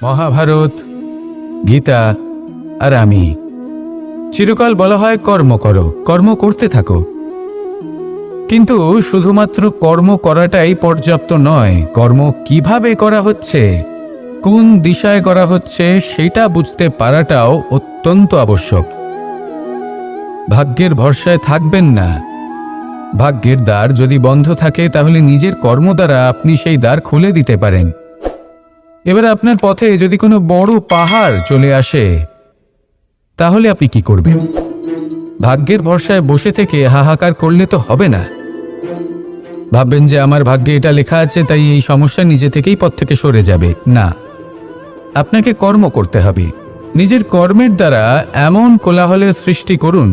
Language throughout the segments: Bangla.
মহাভারত, গীতা আর আমি চিরকাল বলা হয় কর্ম করো, কর্ম করতে থাকো। কিন্তু শুধুমাত্র কর্ম করাটাই পর্যাপ্ত নয়, কর্ম কিভাবে করা হচ্ছে, কোন দিশায় করা হচ্ছে সেটা বুঝতে পারাটাও অত্যন্ত আবশ্যক। ভাগ্যের ভরসায় থাকবেন না। ভাগ্যের দ্বার যদি বন্ধ থাকে তাহলে নিজের কর্ম দ্বারা আপনি সেই দ্বার খুলে দিতে পারেন। এবার আপনার পথে যদি কোনো বড় পাহাড় চলে আসে তাহলে আপনি কি করবেন? ভাগ্যের ভরসায় বসে থেকে হাহাকার করলে তো হবে না। ভাববেন যে আমার ভাগ্যে এটা লেখা আছে তাই এই সমস্যা নিজে থেকেই পথ থেকে সরে যাবে। না, আপনাকে কর্ম করতে হবে। নিজের কর্মের দ্বারা এমন কোলাহলের সৃষ্টি করুন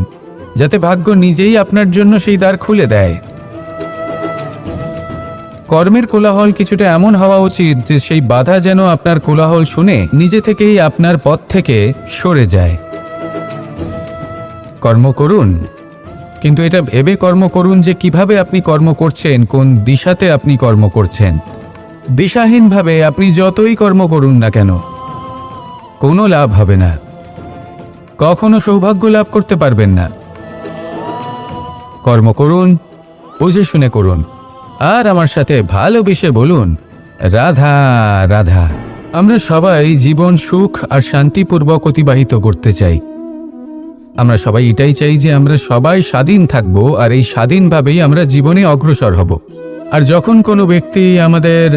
যাতে ভাগ্য নিজেই আপনার জন্য সেই দ্বার খুলে দেয়। কর্মের কোলাহল কিছুটা এমন হওয়া উচিত যে সেই বাধা যেন আপনার কোলাহল শুনে নিজে থেকেই আপনার পথ থেকে সরে যায়। কর্ম করুন, কিন্তু এটা ভেবে কর্ম করুন যে কিভাবে আপনি কর্ম করছেন, কোন দিশাতে আপনি কর্ম করছেন। দিশাহীনভাবে আপনি যতই কর্ম করুন না কেন কোনো লাভ হবে না, কখনো সৌভাগ্য লাভ করতে পারবেন না। কর্ম করুন, বুঝে শুনে করুন, আর আমার সাথে ভালোবেসে বলুন রাধা রাধা। আমরা সবাই জীবন সুখ আর শান্তিপূর্বক অতিবাহিত করতে চাই। আমরা সবাই এটাই চাই যে আমরা সবাই স্বাধীন থাকব, আর এই স্বাধীনভাবেই আমরা জীবনে অগ্রসর হব। আর যখন কোনো ব্যক্তি আমাদের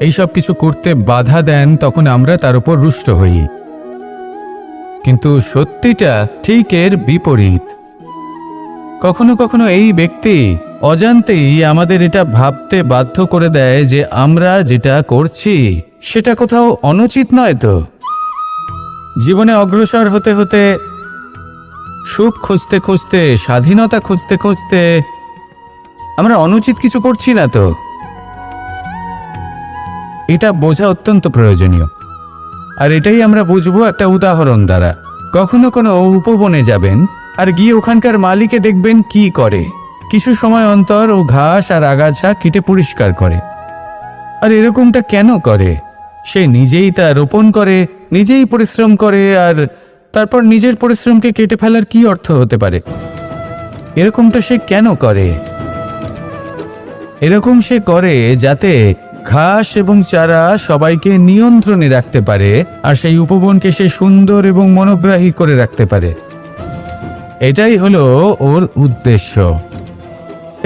এইসব কিছু করতে বাধা দেন তখন আমরা তার উপর রুষ্ট হই। কিন্তু সত্যিটা ঠিক এর বিপরীত। কখনো কখনো এই ব্যক্তি অজান্তেই আমাদের এটা ভাবতে বাধ্য করে দেয় যে আমরা যেটা করছি সেটা কোথাও অনুচিত নয় তো। জীবনে অগ্রসর হতে হতে, সুখ খুঁজতে খুঁজতে, স্বাধীনতা খুঁজতে খুঁজতে আমরা অনুচিত কিছু করছি না তো। এটা বোঝা অত্যন্ত প্রয়োজনীয়। আর এটাই আমরা বুঝবো একটা উদাহরণ দ্বারা। কখনো কোনো উপবনে যাবেন আর গিয়ে ওখানকার মালিকে দেখবেন কি করে। কিছু সময় অন্তর ও ঘাস আর আগাছা কেটে পরিষ্কার করে। আর এরকমটা কেন করে? সে নিজেই তা রোপণ করে, নিজেই পরিশ্রম করে, আর তারপর নিজের পরিশ্রমকে কেটে ফেলার কি অর্থ হতে পারে? এরকমটা সে কেন করে? এরকম সে করে যাতে ঘাস এবং চারা সবাইকে নিয়ন্ত্রণে রাখতে পারে, আর সেই উপবনকে সে সুন্দর এবং মনোগ্রাহী করে রাখতে পারে। এটাই হলো ওর উদ্দেশ্য।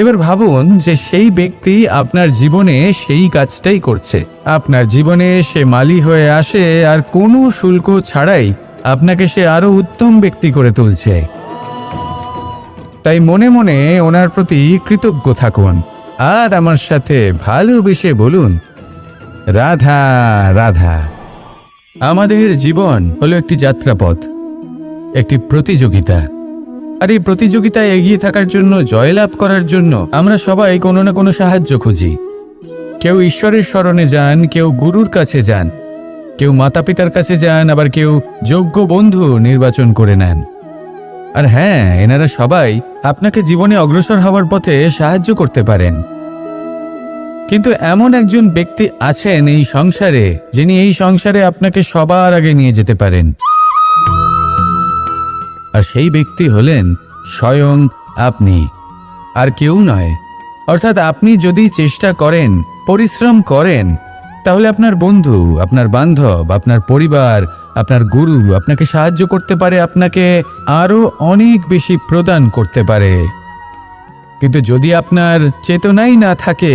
এবার ভাবুন যে সেই ব্যক্তি আপনার জীবনে সেই কাজটাই করছে। আপনার জীবনে সে মালি হয়ে আসে আর কোনো শুল্ক ছাড়াই আপনাকে সে আরো উত্তম ব্যক্তি করে তুলছে। তাই মনে মনে ওনার প্রতি কৃতজ্ঞ থাকুন, আর আমার সাথে ভালোবেসে বলুন রাধা রাধা। আমাদের জীবন হলো একটি যাত্রাপথ, একটি প্রতিযোগিতা। আর এই প্রতিযোগিতায় এগিয়ে থাকার জন্য, জয়লাভ করার জন্য আমরা সবাই কোনো না কোনো সাহায্য খুঁজি। কেউ ঈশ্বরের শরণে যান, কেউ গুরুর কাছে যান, কেউ মাতা পিতার কাছে যান, আবার কেউ যোগ্য বন্ধু নির্বাচন করে নেন। আর হ্যাঁ, এনারা সবাই আপনাকে জীবনে অগ্রসর হওয়ার পথে সাহায্য করতে পারেন। কিন্তু এমন একজন ব্যক্তি আছেন এই সংসারে যিনি এই সংসারে আপনাকে সবার আগে নিয়ে যেতে পারেন। আর সেই ব্যক্তি হলেন স্বয়ং আপনি, আর কেউ নয়। অর্থাৎ আপনি যদি চেষ্টা করেন, পরিশ্রম করেন, তাহলে আপনার বন্ধু, আপনার বান্ধব, আপনার পরিবার, আপনার গুরু আপনাকে সাহায্য করতে পারে, আপনাকে আরো অনেক বেশি প্রদান করতে পারে। কিন্তু যদি আপনার চেতনাই না থাকে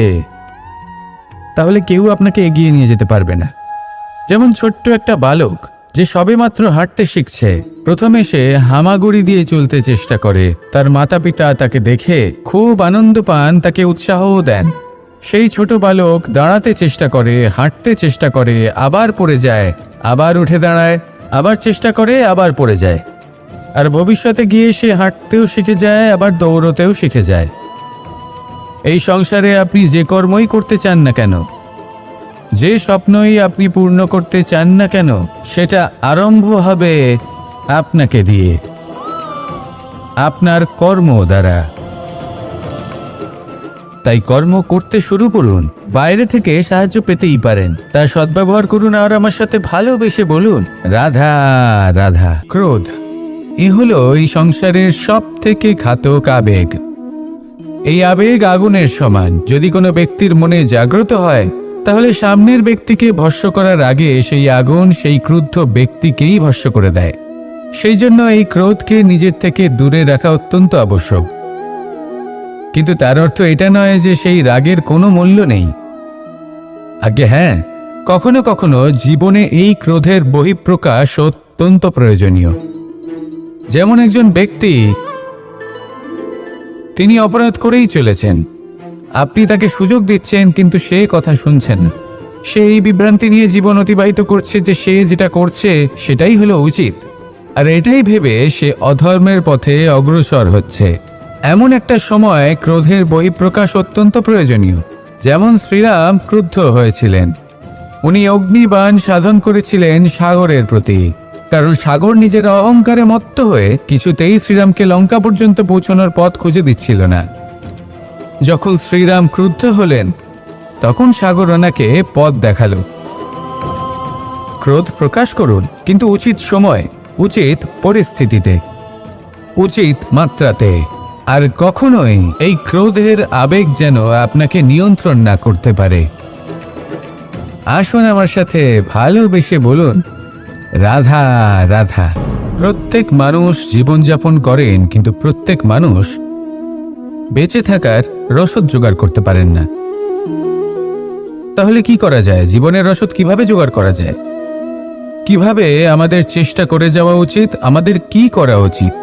তাহলে কেউ আপনাকে এগিয়ে নিয়ে যেতে পারবে না। যেমন ছোট্ট একটা বালক যে সবেমাত্র হাঁটতে শিখছে, প্রথমে সে হামাগুড়ি দিয়ে চলতে চেষ্টা করে। তার মাতা পিতা তাকে দেখে খুব আনন্দ পান, তাকে উৎসাহও দেন। সেই ছোট বালক দাঁড়াতে চেষ্টা করে, হাঁটতে চেষ্টা করে, আবার পড়ে যায়, আবার উঠে দাঁড়ায়, আবার চেষ্টা করে, আবার পড়ে যায়। আর ভবিষ্যতে গিয়ে সে হাঁটতেও শিখে যায়, আবার দৌড়তেও শিখে যায়। এই সংসারে আপনি যে কর্মই করতে চান না কেন, যে স্বপ্নই আপনি পূর্ণ করতে চান না কেন, সেটা আরম্ভ হবে আপনাকে দিয়ে, আপনার কর্ম দ্বারা। তাই কর্ম করতে শুরু করুন। বাইরে থেকে সাহায্য পেতেই পারেন, তার সদ্ব্যবহার করুন আর আমার সাথে ভালোবেসে বলুন রাধা রাধা। ক্রোধ এ হলো এই সংসারের সব থেকে ঘাতক আবেগ। এই আবেগ আগুনের সমান। যদি কোনো ব্যক্তির মনে জাগ্রত হয় তাহলে সামনের ব্যক্তিকে ভস্ম করার আগে সেই আগুন সেই ক্রুদ্ধ ব্যক্তিকেই ভস্ম করে দেয়। সেই জন্য এই ক্রোধকে নিজের থেকে দূরে রাখা অত্যন্ত আবশ্যক। কিন্তু তার অর্থ এটা নয় যে সেই রাগের কোনো মূল্য নেই। আগে হ্যাঁ, কখনো কখনো জীবনে এই ক্রোধের বহিঃপ্রকাশ অত্যন্ত প্রয়োজনীয়। যেমন একজন ব্যক্তি, তিনি অপরাধ করেই চলেছেন, আপনি তাকে সুযোগ দিচ্ছেন কিন্তু সে কথা শুনছেন না। সে এই বিভ্রান্তি নিয়ে জীবন অতিবাহিত করছে যে সে যেটা করছে সেটাই হলো উচিত, আর এটাই ভেবে সে অধর্মের পথে অগ্রসর হচ্ছে। এমন একটা সময় ক্রোধের বহিঃপ্রকাশ অত্যন্ত প্রয়োজনীয়। যেমন শ্রীরাম ক্রুদ্ধ হয়েছিলেন, উনি অগ্নিবাণ সাধন করেছিলেন সাগরের প্রতি, কারণ সাগর নিজের অহংকারে মত্ত হয়ে কিছুতেই শ্রীরামকে লঙ্কা পর্যন্ত পৌঁছানোর পথ খুঁজে দিচ্ছিল না। যখন শ্রীরাম ক্রুদ্ধ হলেন তখন সাগর ওনাকে পথ দেখালো। ক্রোধ প্রকাশ করুন, কিন্তু উচিত সময়, উচিত পরিস্থিতিতে, উচিত মাত্রাতে। আর কখনোই এই ক্রোধের আবেগ যেন আপনাকে নিয়ন্ত্রণ না করতে পারে। আসুন আমার সাথে ভালোবেসে বলুন রাধা রাধা। প্রত্যেক মানুষ জীবনযাপন করেন, কিন্তু প্রত্যেক মানুষ বেঁচে থাকার রসদ জোগাড় করতে পারেন না। তাহলে কি করা যায়? জীবনের রসদ কিভাবে জোগাড় করা যায়? কিভাবে আমাদের চেষ্টা করে যাওয়া উচিত? আমাদের কি করা উচিত?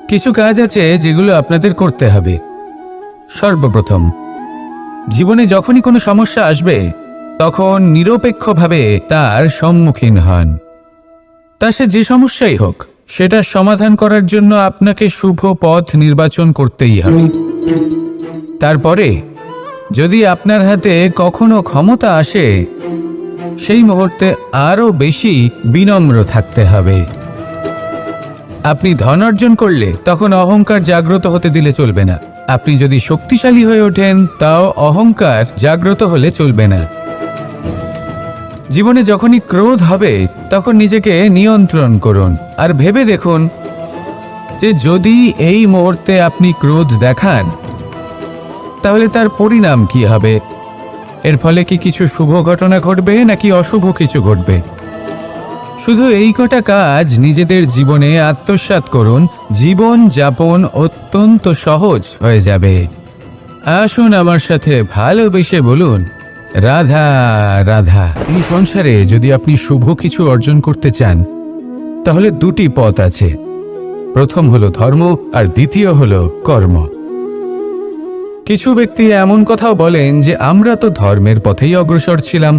কিছু কাজ আছে যেগুলো আপনাদের করতে হবে। সর্বপ্রথম, জীবনে যখনই কোনো সমস্যা আসবে তখন নিরপেক্ষভাবে তার সম্মুখীন হন। তা সে যে সমস্যাই হোক, সেটা সমাধান করার জন্য আপনাকে শুভ পথ নির্বাচন করতেই হবে। তারপরে যদি আপনার হাতে কখনো ক্ষমতা আসে, সেই মুহূর্তে আরও বেশি বিনম্র থাকতে হবে। আপনি ধন অর্জন করলে তখন অহংকার জাগ্রত হতে দিলে চলবে না। আপনি যদি শক্তিশালী হয়ে ওঠেন তাও অহংকার জাগ্রত হলে চলবে না। জীবনে যখনই ক্রোধ হবে তখন নিজেকে নিয়ন্ত্রণ করুন আর ভেবে দেখুন যে যদি এই মুহূর্তে আপনি ক্রোধ দেখান তাহলে তার পরিণাম কি হবে। এর ফলে কি কিছু শুভ ঘটনা ঘটবে নাকি অশুভ কিছু ঘটবে? শুধু এই কটা কাজ নিজেদের জীবনে আত্মসাৎ করুন, জীবন যাপন অত্যন্ত সহজ হয়ে যাবে। আসুন আমার সাথে ভালোবেসে বলুন রাধা রাধা। এই সংসারে যদি আপনি শুভ কিছু অর্জন করতে চান তাহলে দুটি পথ আছে। প্রথম হলো ধর্ম আর দ্বিতীয় হলো কর্ম। কিছু ব্যক্তি এমন কথাও বলেন যে আমরা তো ধর্মের পথেই অগ্রসর ছিলাম,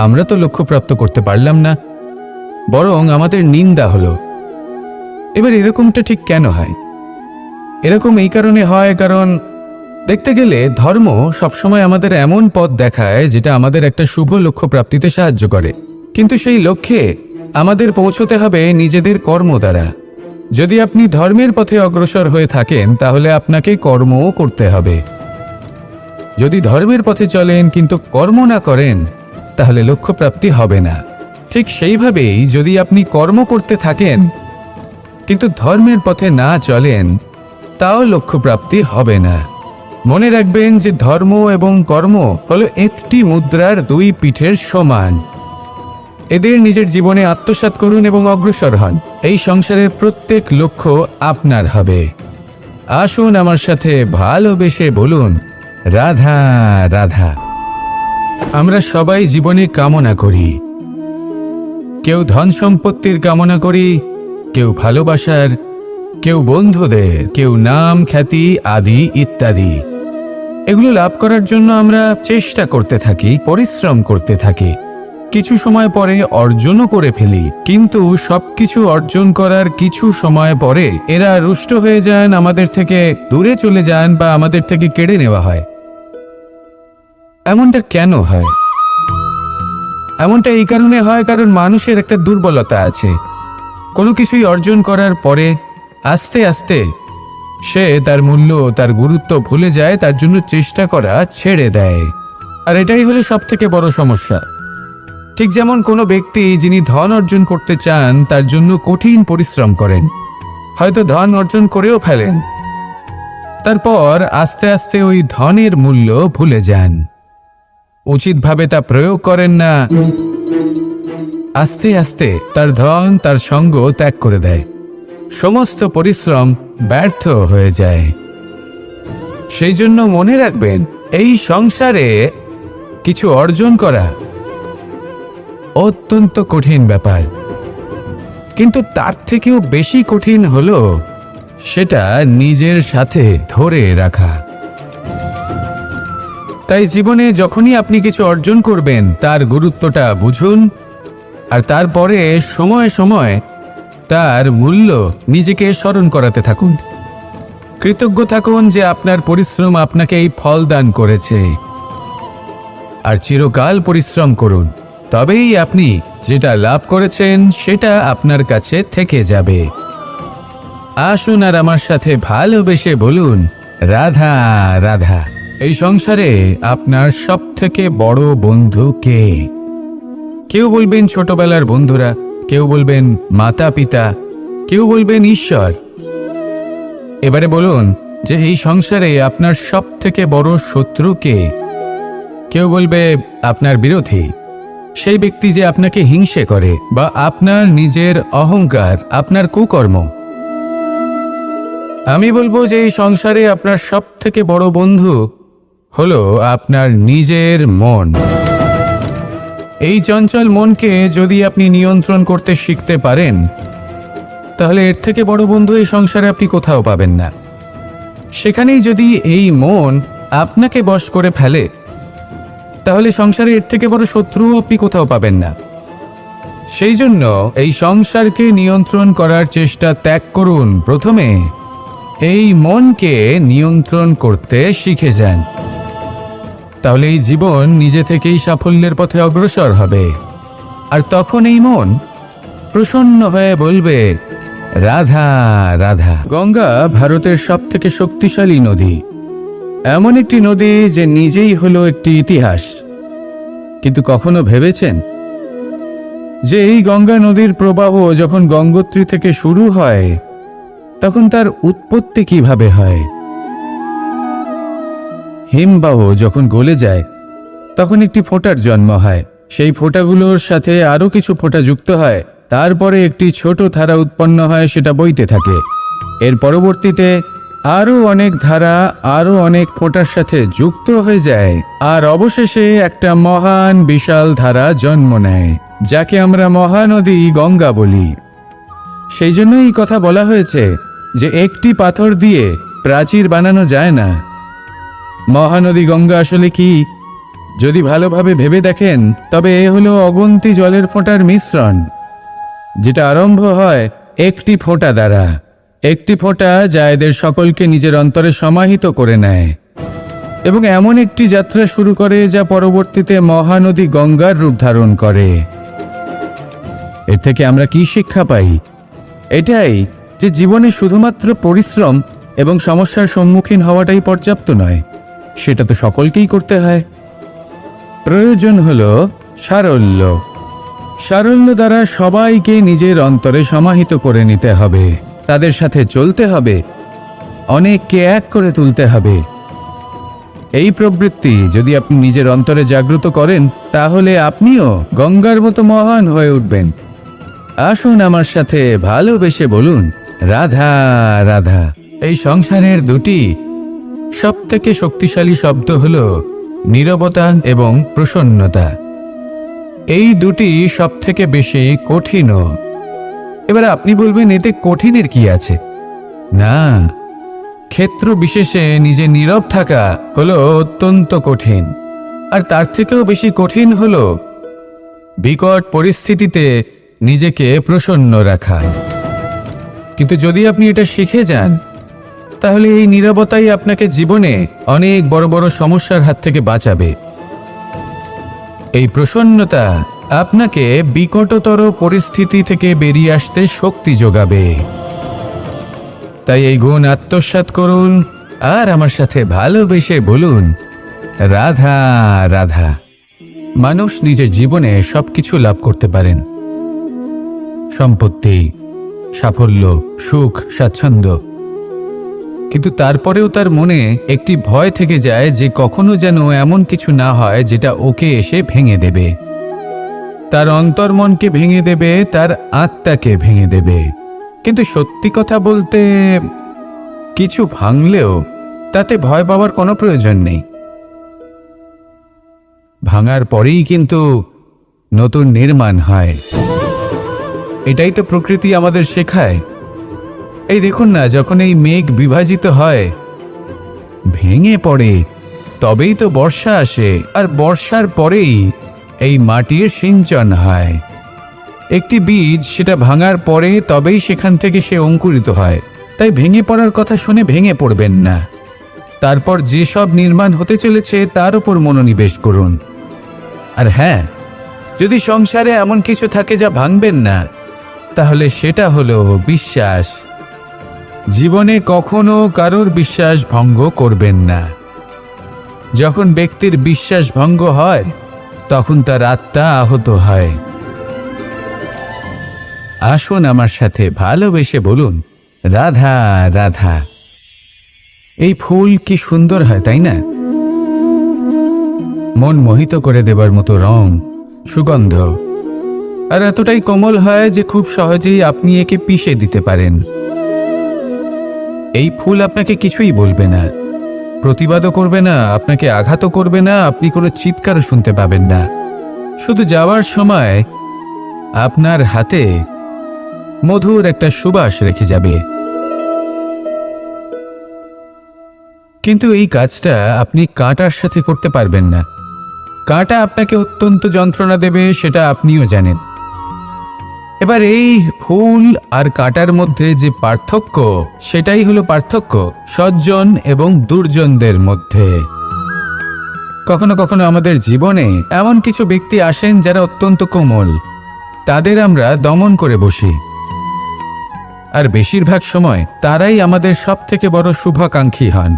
আমরা তো লক্ষ্যপ্রাপ্ত করতে পারলাম না, বরং আমাদের নিন্দা হলো। এবার এরকমটা ঠিক কেন হয়? এরকম এই কারণে হয় কারণ দেখতে গেলে ধর্ম সবসময় আমাদের এমন পথ দেখায় যেটা আমাদের একটা শুভ লক্ষ্য প্রাপ্তিতে সাহায্য করে, কিন্তু সেই লক্ষ্যে আমাদের পৌঁছতে হবে নিজেদের কর্ম দ্বারা। যদি আপনি ধর্মের পথে অগ্রসর হয়ে থাকেন তাহলে আপনাকে কর্মও করতে হবে। যদি ধর্মের পথে চলেন কিন্তু কর্ম না করেন তাহলে লক্ষ্যপ্রাপ্তি হবে না। ঠিক সেইভাবেই যদি আপনি কর্ম করতে থাকেন কিন্তু ধর্মের পথে না চলেন তাও লক্ষ্যপ্রাপ্তি হবে না। মনে রাখবেন যে ধর্ম এবং কর্ম হলো একটি মুদ্রার দুই পিঠের সমান। এদের নিজের জীবনে আত্মসাৎ করুন এবং অগ্রসর হন। এই সংসারের প্রত্যেক লক্ষ্য আপনার হবে। আসুন আমার সাথে ভালোবেসে বলুন রাধা রাধা। আমরা সবাই জীবনে কামনা করি। কেউ ধন সম্পত্তির কামনা করি, কেউ ভালোবাসার, কেউ বন্ধুদের, কেউ নাম খ্যাতি আদি ইত্যাদি। এগুলো লাভ করার জন্য আমরা চেষ্টা করতে থাকি, পরিশ্রম করতে থাকি, কিছু সময় পরে অর্জনও করে ফেলি। কিন্তু সবকিছু অর্জন করার কিছু সময় পরে এরা রুষ্ট হয়ে যান, আমাদের থেকে দূরে চলে যান বা আমাদের থেকে কেড়ে নেওয়া হয়। এমনটা কেন হয়? এমনটা এই কারণে হয় কারণ মানুষের একটা দুর্বলতা আছে। কোনো কিছুই অর্জন করার পরে আস্তে আস্তে সে তার মূল্য, তার গুরুত্ব ভুলে যায়, তার জন্য চেষ্টা করা ছেড়ে দেয়। আর এটাই হলো সবথেকে বড় সমস্যা। ঠিক যেমন কোনো ব্যক্তি যিনি ধন অর্জন করতে চান তার জন্য কঠিন পরিশ্রম করেন, হয়তো ধন অর্জন করেও ফেলেন, তারপর আস্তে আস্তে ওই ধনের মূল্য ভুলে যান, উচিতভাবে তা প্রয়োগ করেন না, আস্তে আস্তে তার ধন তার সঙ্গ ত্যাগ করে দেয়, সমস্ত পরিশ্রম ব্যর্থ হয়ে যায়। সেই জন্য মনে রাখবেন, এই সংসারে কিছু অর্জন করা অত্যন্ত কঠিন ব্যাপার, কিন্তু তার থেকেও বেশি কঠিন হলো সেটা নিজের সাথে ধরে রাখা। তাই জীবনে যখনই আপনি কিছু অর্জন করবেন তার গুরুত্বটা বুঝুন, আর তারপরে সময়ে সময়ে তার মূল্য নিজেকে স্মরণ করাতে থাকুন। কৃতজ্ঞ থাকুন যে আপনার পরিশ্রম আপনাকে এই ফল দান করেছে, আর চিরকাল পরিশ্রম করুন, তবেই আপনি যেটা লাভ করেছেন সেটা আপনার কাছে থেকে যাবে। আসুন আর আমার সাথে ভালোবেসে বলুন, রাধা রাধা। এই সংসারে আপনার সবথেকে বড় বন্ধু কে? কেউ বলবেন ছোটবেলার বন্ধুরা, কেউ বলবেন মাতা পিতা, কেউ বলবেন ঈশ্বর। এবারে বলুন যে এই সংসারে আপনার সবথেকে বড় শত্রু কে? কেউ বলবে আপনার বিরোধী, সেই ব্যক্তি যে আপনাকে হিংসে করে, বা আপনার নিজের অহংকার, আপনার কুকর্ম। আমি বলবো যে এই সংসারে আপনার সবথেকে বড় বন্ধু হলো আপনার নিজের মন। এই চঞ্চল মনকে যদি আপনি নিয়ন্ত্রণ করতে শিখতে পারেন, তাহলে এর থেকে বড় বন্ধু এই সংসারে আপনি কোথাও পাবেন না। সেখানেই যদি এই মন আপনাকে বশ করে ফেলে, তাহলে সংসারে এর থেকে বড় শত্রুও আপনি কোথাও পাবেন না। সেই জন্য এই সংসারকে নিয়ন্ত্রণ করার চেষ্টা ত্যাগ করুন। প্রথমে এই মনকে নিয়ন্ত্রণ করতে শিখে যান, তাহলে এই জীবন নিজে থেকেই সাফল্যের পথে অগ্রসর হবে। আর তখন এই মন প্রসন্ন হয়ে বলবে, রাধা রাধা। গঙ্গা ভারতের সবথেকে শক্তিশালী নদী, এমন একটি নদী যে নিজেই হলো একটি ইতিহাস। কিন্তু কখনো ভেবেছেন যে এই গঙ্গা নদীর প্রবাহ যখন গঙ্গোত্রী থেকে শুরু হয়, তখন তার উৎপত্তি কিভাবে হয়? হিমবাহ যখন গলে যায়, তখন একটি ফোঁটার জন্ম হয়, সেই ফোঁটাগুলোর সাথে আরো কিছু ফোঁটা যুক্ত হয়, তারপরে একটি ছোট ধারা উৎপন্ন হয়, সেটা বইতে থাকে। এর পরবর্তীতে আরো অনেক ধারা আরো অনেক ফোঁটার সাথে যুক্ত হয়ে যায়, আর অবশেষে একটা মহান বিশাল ধারা জন্ম নেয়, যাকে আমরা মহানদী গঙ্গা বলি। সেই জন্য এই কথা বলা হয়েছে যে একটি পাথর দিয়ে প্রাচীর বানানো যায় না। মহানদী গঙ্গা আসলে কি, যদি ভালোভাবে ভেবে দেখেন, তবে এ হলো অগুন্তি জলের ফোঁটার মিশ্রণ, যেটা আরম্ভ হয় একটি ফোঁটা দ্বারা। একটি ফোঁটা যা এদের সকলকে নিজের অন্তরে সমাহিত করে নেয় এবং এমন একটি যাত্রা শুরু করে যা পরবর্তীতে মহানদী গঙ্গার রূপ ধারণ করে। এর থেকে আমরা কি শিক্ষা পাই? এটাই যে জীবনে শুধুমাত্র পরিশ্রম এবং সমস্যার সম্মুখীন হওয়াটাই পর্যাপ্ত নয়, সেটা তো সকলকেই করতে হয়। প্রয়োজন হলো সারল্য। সারল্য দ্বারা সবাইকে নিজের অন্তরে সমাহিত করে নিতে হবে, তাদের সাথে চলতে হবে, অনেককে এক করে তুলতে হবে। এই প্রবৃত্তি যদি আপনি নিজের অন্তরে জাগ্রত করেন, তাহলে আপনিও গঙ্গার মতো মহান হয়ে উঠবেন। আসুন আমার সাথে ভালোবেসে বলুন, রাধা রাধা। এই সংসারের দুটি সবথেকে শক্তিশালী শব্দ হলো নীরবতা এবং প্রসন্নতা। এই দুটি সবথেকে বেশি কঠিনও। এবার আপনি বলবেন, এতে কঠিনের কি আছে? না, ক্ষেত্র বিশেষে নিজে নীরব থাকা হলো অত্যন্ত কঠিন, আর তার থেকেও বেশি কঠিন হলো বিকট পরিস্থিতিতে নিজেকে প্রসন্ন রাখা। কিন্তু যদি আপনি এটা শিখে যান, তাহলে এই নীরবতাই আপনাকে জীবনে অনেক বড় বড় সমস্যার হাত থেকে বাঁচাবে। এই প্রসন্নতা আপনাকে বিকটতর পরিস্থিতি থেকে বেরিয়ে আসতে শক্তি যোগাবে। তাই এই গুণ আত্মসাৎ করুন আর আমার সাথে ভালোবেসে বলুন, রাধা রাধা। মানুষ নিজের জীবনে সবকিছু লাভ করতে পারেন, সম্পত্তি, সাফল্য, সুখ, স্বাচ্ছন্দ্য, কিন্তু তারপরেও তার মনে একটি ভয় থেকে যায় যে কখনো যেন এমন কিছু না হয় যেটা ওকে এসে ভেঙে দেবে, তার অন্তর্মনকে ভেঙে দেবে, তার আত্মাকে ভেঙে দেবে। কিন্তু সত্যি কথা বলতে, কিছু ভাঙলেও তাতে ভয় পাওয়ার কোনো প্রয়োজন নেই। ভাঙার পরেই কিন্তু নতুন নির্মাণ হয়। এটাই তো প্রকৃতি আমাদের শেখায়। এই দেখুন না, যখন এই মেঘ বিভাজিত হয়, ভেঙে পড়ে, তবেই তো বর্ষা আসে, আর বর্ষার পরেই এই মাটির সিঞ্চন হয়। একটি বীজ সেটা ভাঙার পরে তবেই সেখান থেকে সে অঙ্কুরিত হয়। তাই ভেঙে পড়ার কথা শুনে ভেঙে পড়বেন না। তারপর যেসব নির্মাণ হতে চলেছে তার উপর মনোনিবেশ করুন। আর হ্যাঁ, যদি সংসারে এমন কিছু থাকে যা ভাঙবেন না, তাহলে সেটা হলো বিশ্বাস। জীবনে কখনো কারোর বিশ্বাস ভঙ্গ করবেন না। যখন ব্যক্তির বিশ্বাস ভঙ্গ হয়, তখন তার আত্মা আহত হয়। আসুন আমার সাথে ভালোবেসে বলুন, রাধা রাধা। এই ফুল কি সুন্দর হয়, তাই না? মন মোহিত করে দেবার মতো রং, সুগন্ধ, আর এতটাই কোমল হয় যে খুব সহজেই আপনি একে পিষে দিতে পারেন। এই ফুল আপনাকে কিছুই বলবে না, প্রতিবাদও করবে না, আপনাকে আঘাতও করবে না, আপনি কোনো চিৎকারও শুনতে পাবেন না। শুধু যাওয়ার সময় আপনার হাতে মধুর একটা সুবাস রেখে যাবে। কিন্তু এই কাজটা আপনি কাঁটার সাথে করতে পারবেন না। কাঁটা আপনাকে অত্যন্ত যন্ত্রণা দেবে, সেটা আপনিও জানেন। এবার এই ফুল আর কাঁটার মধ্যে যে পার্থক্য, সেটাই হলো পার্থক্য সজ্জন এবং দুর্জনদের মধ্যে। কখনো কখনো আমাদের জীবনে এমন কিছু ব্যক্তি আসেন যারা অত্যন্ত কোমল, তাদের আমরা দমন করে বসি। আর বেশিরভাগ সময় তারাই আমাদের সবথেকে বড় শুভাকাঙ্ক্ষী হন।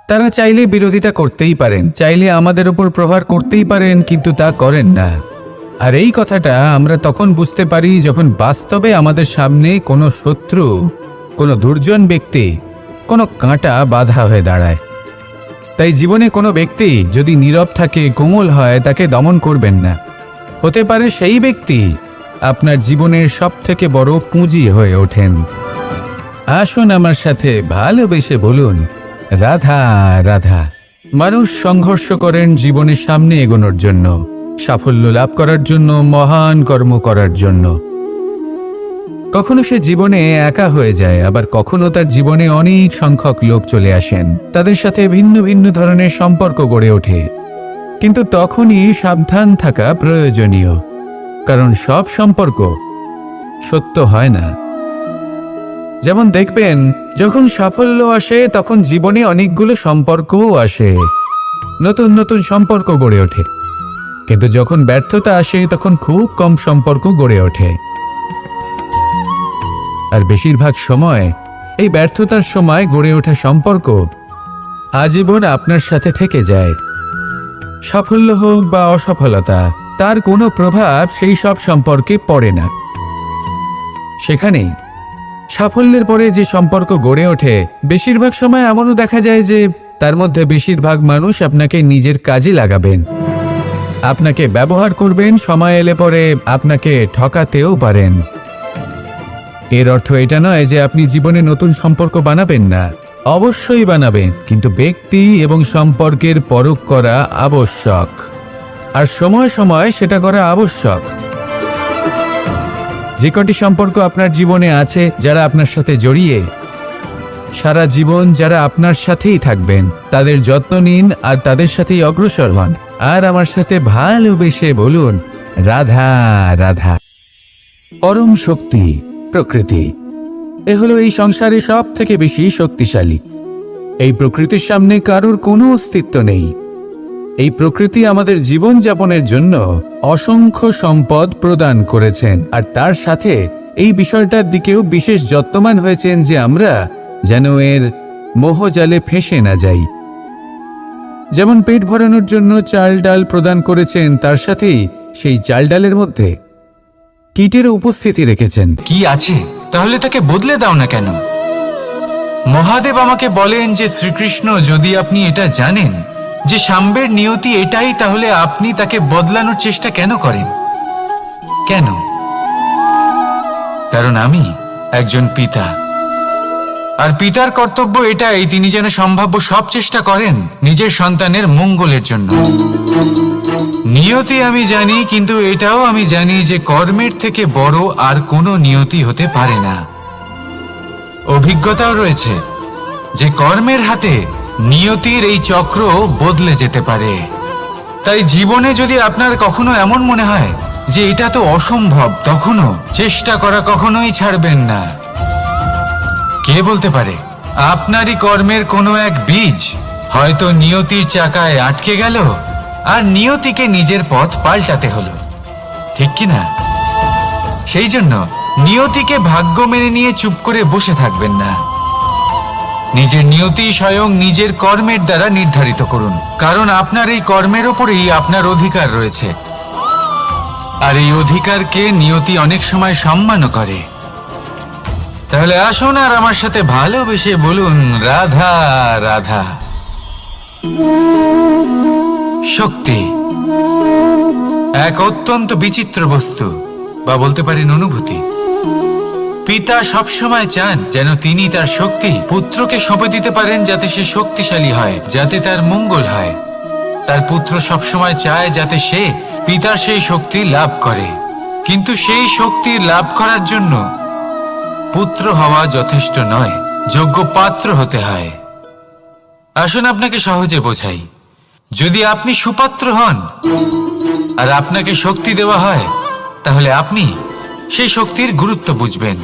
তারা চাইলে বিরোধিতা করতেই পারেন, চাইলে আমাদের উপর প্রহার করতেই পারেন, কিন্তু তা করেন না। আর এই কথাটা আমরা তখন বুঝতে পারি যখন বাস্তবে আমাদের সামনে কোনো শত্রু, কোনো দুর্জন ব্যক্তি, কোনো কাঁটা বাধা হয়ে দাঁড়ায়। তাই জীবনে কোনো ব্যক্তি যদি নীরব থাকে, কোমল হয়, তাকে দমন করবেন না। হতে পারে সেই ব্যক্তি আপনার জীবনের সবথেকে বড় পুঁজি হয়ে ওঠেন। আসুন আমার সাথে ভালোবেসে বলুন, রাধা রাধা। মানুষ সংঘর্ষ করেন জীবনের সামনে এগোনোর জন্য, সাফল্য লাভ করার জন্য, মহান কর্ম করার জন্য। কখনো সে জীবনে একা হয়ে যায়, আবার কখনো তার জীবনে অনেক সংখ্যক লোক চলে আসেন, তাদের সাথে ভিন্ন ভিন্ন ধরনের সম্পর্ক গড়ে ওঠে। কিন্তু তখনই সাবধান থাকা প্রয়োজনীয়, কারণ সব সম্পর্ক সত্য হয় না। যেমন দেখবেন, যখন সাফল্য আসে তখন জীবনে অনেকগুলো সম্পর্কও আসে, নতুন নতুন সম্পর্ক গড়ে ওঠে। কিন্তু যখন ব্যর্থতা আসে তখন খুব কম সম্পর্ক গড়ে ওঠে। আর বেশিরভাগ সময় এই ব্যর্থতার সময় গড়ে ওঠা সম্পর্ক আজীবন আপনার সাথে থেকে যায়। সাফল্য হোক বা অসফলতা, তার কোনো প্রভাব সেই সব সম্পর্কে পড়ে না। সেখানেই সাফল্যের পরে যে সম্পর্ক গড়ে ওঠে, বেশিরভাগ সময় এমনও দেখা যায় যে তার মধ্যে বেশিরভাগ মানুষ আপনাকে নিজের কাজে লাগাবেন, আপনাকে ব্যবহার করবেন, সময় এলে পরে আপনাকে ঠকাতেও পারেন। এর অর্থ এটা নয় যে আপনি জীবনে নতুন সম্পর্ক বানাবেন না, অবশ্যই বানাবেন, কিন্তু ব্যক্তি এবং সম্পর্কের পরখ করা আবশ্যক, আর সময় সময় সেটা করা আবশ্যক। যে কটি সম্পর্ক আপনার জীবনে আছে, যারা আপনার সাথে জড়িয়ে সারা জীবন, যারা আপনার সাথেই থাকবেন, তাদের যত্ন নিন আর তাদের সাথেই অগ্রসর হন। আর আমার সাথে ভালোবেসে বলুন, রাধা রাধা। পরম শক্তি প্রকৃতি, এ হলো এই সংসারে সব থেকে বেশি শক্তিশালী। এই প্রকৃতির সামনে কারোর কোনো অস্তিত্ব নেই। এই প্রকৃতি আমাদের জীবন যাপনের জন্য অসংখ্য সম্পদ প্রদান করেছেন, আর তার সাথে এই বিষয়টার দিকেও বিশেষ যত্নবান হয়েছেন যে আমরা যেন এর মোহজালে ফেঁসে না যাই। যেমন পেট ভরানোর জন্য চাল ডাল প্রদান করেছেন, তার সাথেই সেই চাল ডালের মধ্যে কীটের উপস্থিতি রেখেছেন। কি আছে তাহলে তাকে বদলে দাও না কেন? মহাদেব আমাকে বলেন যে শ্রীকৃষ্ণ, যদি আপনি এটা জানেন যে সাম্বের নিয়তি এটাই, তাহলে আপনি তাকে বদলানোর চেষ্টা কেন করেন? কেন? কারণ আমি একজন পিতা, আর পিতার কর্তব্য এটাই, তিনি যেন সম্ভাব্য সব চেষ্টা করেন নিজের সন্তানের মঙ্গলের জন্য। নিয়তি আমি জানি, কিন্তু এটাও আমি জানি যে কর্মের থেকে বড় আর কোনো নিয়তি হতে পারে না। অভিজ্ঞতাও রয়েছে যে কর্মের হাতে নিয়তির এই চক্র বদলে যেতে পারে। তাই জীবনে যদি আপনার কখনো এমন মনে হয় যে এটা তো অসম্ভব, তখনও চেষ্টা করা কখনোই ছাড়বেন না। কে বলতে পারে আপনারই কর্মের কোনো এক বীজ হয়তো নিয়তির চাকায় আটকে গেল, আর নিয়তিকে নিজের পথ পাল্টাতে হলো, ঠিক কি না? সেই জন্য নিয়তিকে ভাগ্য মেনে নিয়ে চুপ করে বসে থাকবেন না। নিজের নিয়তি স্বয়ং নিজের কর্মের দ্বারা নির্ধারিত করুন, কারণ আপনার এই কর্মের ওপরেই আপনার অধিকার রয়েছে, আর এই অধিকারকে নিয়তি অনেক সময় সম্মানও করে। তাহলে আসুন আর আমার সাথে ভালোবেসে বলুন, রাধা রাধা। শক্তি এক অত্যন্ত বিচিত্র বস্তু, বা বলতে পারেন অনুভূতি। পিতা সবসময় চান যেন তিনি তার শক্তি পুত্রকে সঁপে দিতে পারেন, যাতে সে শক্তিশালী হয়, যাতে তার মঙ্গল হয়। তার পুত্র সবসময় চায় যাতে সে পিতার সেই শক্তি লাভ করে, কিন্তু সেই শক্তি লাভ করার জন্য পুত্র হওয়া যথেষ্ট নয়, যোগ্য পাত্র হতে হয়। আসুন আপনাকে সহজে বোঝাই। যদি আপনি সুপাত্র হন আর আপনাকে শক্তি দেওয়া হয়, তাহলে আপনি সেই শক্তির গুরুত্ব বুঝবেন,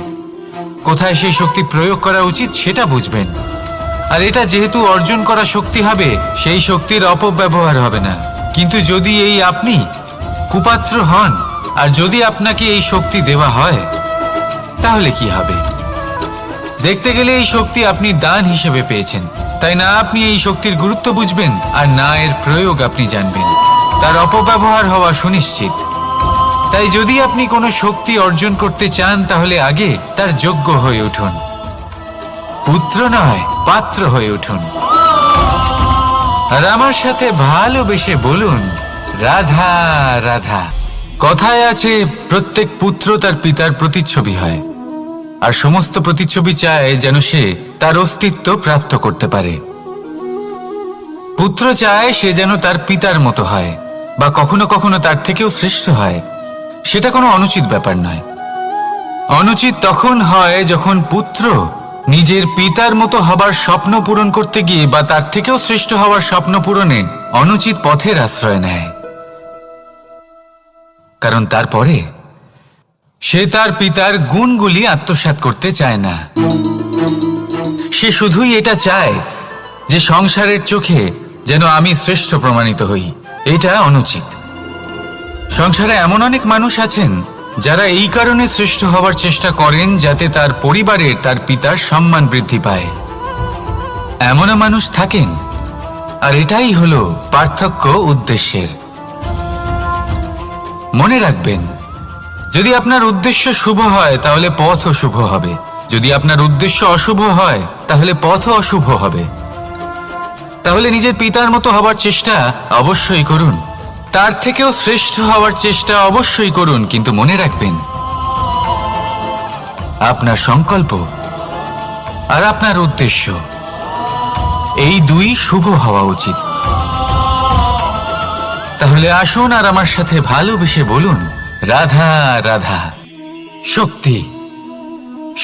কোথায় সেই শক্তি প্রয়োগ করা উচিত সেটা বুঝবেন। আর এটা যেহেতু অর্জন করা শক্তি হবে, সেই শক্তির অপব্যবহার হবে না। কিন্তু যদি এই আপনি কুপাত্র হন আর যদি আপনাকে এই শক্তি দেওয়া হয়, তাহলে কি হবে? দেখতে গেলে এই শক্তি আপনি দান হিসেবে পেয়েছেন, তাই না আপনি এই শক্তির গুরুত্ব বুঝবেন, আর না এর প্রয়োগ আপনি জানবেন। তার অপব্যবহার হওয়া সুনিশ্চিত। তাই যদি আপনি কোনো শক্তি অর্জন করতে চান, তাহলে আগে তার যোগ্য হয়ে উঠুন। পুত্র নয়, পাত্র হয়ে উঠুন। আর আমার সাথে ভালোবেসে বলুন, রাধা রাধা। কথায় আছে, প্রত্যেক পুত্র তার পিতার প্রতিচ্ছবি হয়, আর সমস্ত প্রতিচ্ছবি চায় যেন সে তার অস্তিত্ব প্রাপ্ত করতে পারে। পুত্র চায় সে যেন তার পিতার মতো হয়, বা কখনো কখনো তার থেকেও শ্রেষ্ঠ হয়। সেটা কোনো অনুচিত ব্যাপার নয়। অনুচিত তখন হয় যখন পুত্র নিজের পিতার মতো হবার স্বপ্ন পূরণ করতে গিয়ে বা তার থেকেও শ্রেষ্ঠ হওয়ার স্বপ্ন পূরণে অনুচিত পথের আশ্রয় নেয়। কারণ তারপরে সে তার পিতার গুণগুলি আত্মসাৎ করতে চায় না। সে শুধুই এটা চায় যে সংসারের চোখে যেন আমি শ্রেষ্ঠ প্রমাণিত হই। এটা অনুচিত। সংসারে এমন অনেক মানুষ আছেন যারা এই কারণে শ্রেষ্ঠ হওয়ার চেষ্টা করেন যাতে তার পরিবারের তার পিতার সম্মান বৃদ্ধি পায়। এমনও মানুষ থাকেন, আর এটাই হলো পার্থক্য উদ্দেশ্যের। মনে রাখবেন, যদি আপনার উদ্দেশ্য শুভ হয় তাহলে পথও শুভ হবে, যদি আপনার উদ্দেশ্য অশুভ হয় তাহলে পথও অশুভ হবে। তাহলে নিজের পিতার মতো হবার চেষ্টা অবশ্যই করুন, তার থেকেও শ্রেষ্ঠ হওয়ার চেষ্টা অবশ্যই করুন, কিন্তু মনে রাখবেন আপনার সংকল্প আর আপনার উদ্দেশ্য এই দুই শুভ হওয়া উচিত। তাহলে আসুন আর আমার সাথে ভালোবেসে বলুন, রাধা রাধা। শক্তি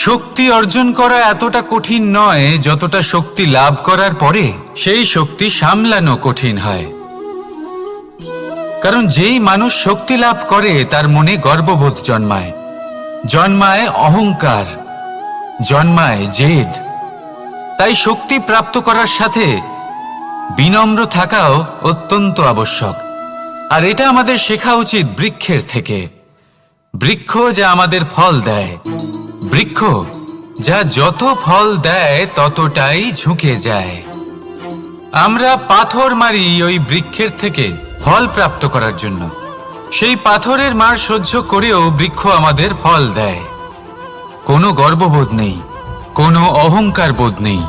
শক্তি অর্জন করা এতটা কঠিন নয় যতটা শক্তি লাভ করার পরে সেই শক্তি সামলানো কঠিন হয়। কারণ যেই মানুষ শক্তি লাভ করে তার মনে গর্ববোধ জন্মায়, জন্মায় অহংকার, জন্মায় জেদ। তাই শক্তি প্রাপ্ত করার সাথে বিনম্র থাকাও অত্যন্ত আবশ্যক। আর এটা আমাদের শেখা উচিত বৃক্ষের থেকে। বৃক্ষ যা আমাদের ফল দেয়, বৃক্ষ যা যত ফল দেয় ততটাই ঝুঁকে যায়। আমরা পাথর মারি ওই বৃক্ষের থেকে ফল প্রাপ্ত করার জন্য। সেই পাথরের মার সহ্য করেও বৃক্ষ আমাদের ফল দেয়। কোনো গর্ববোধ নেই, কোনো অহংকার বোধ নেই,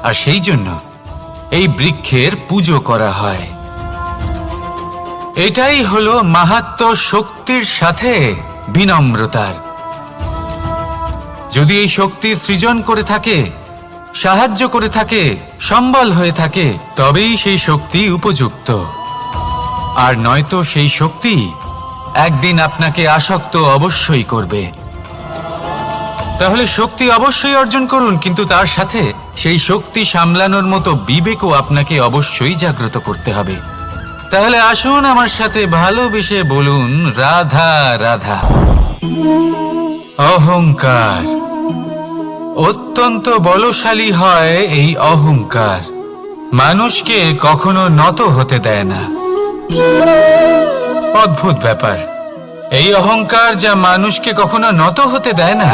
আর সেই জন্য এই বৃক্ষের পুজো করা হয়। এটাই হলো মাহাত্ম্য শক্তির সাথে বিনম্রতার। যদি এই শক্তি সৃজন করে থাকে, সাহায্য করে থাকে, সম্বল হয়ে থাকে, তবেই সেই শক্তি উপযুক্ত। আর নয়তো সেই শক্তি একদিন আপনাকে আসক্ত অবশ্যই করবে। তাহলে শক্তি অবশ্যই অর্জন করুন, কিন্তু তার সাথে সেই শক্তি সামলানোর মতো বিবেকও আপনাকে অবশ্যই জাগ্রত করতে হবে। তাহলে আসুন আমার সাথে ভালোবেসে বলুন, রাধা রাধা। অহংকার অত্যন্ত বলশালী হয়। এই অহংকার মানুষকে কখনো নত হতে দেয় না। অদ্ভুত ব্যাপার, এই অহংকার যা মানুষকে কখনো নত হতে দেয় না,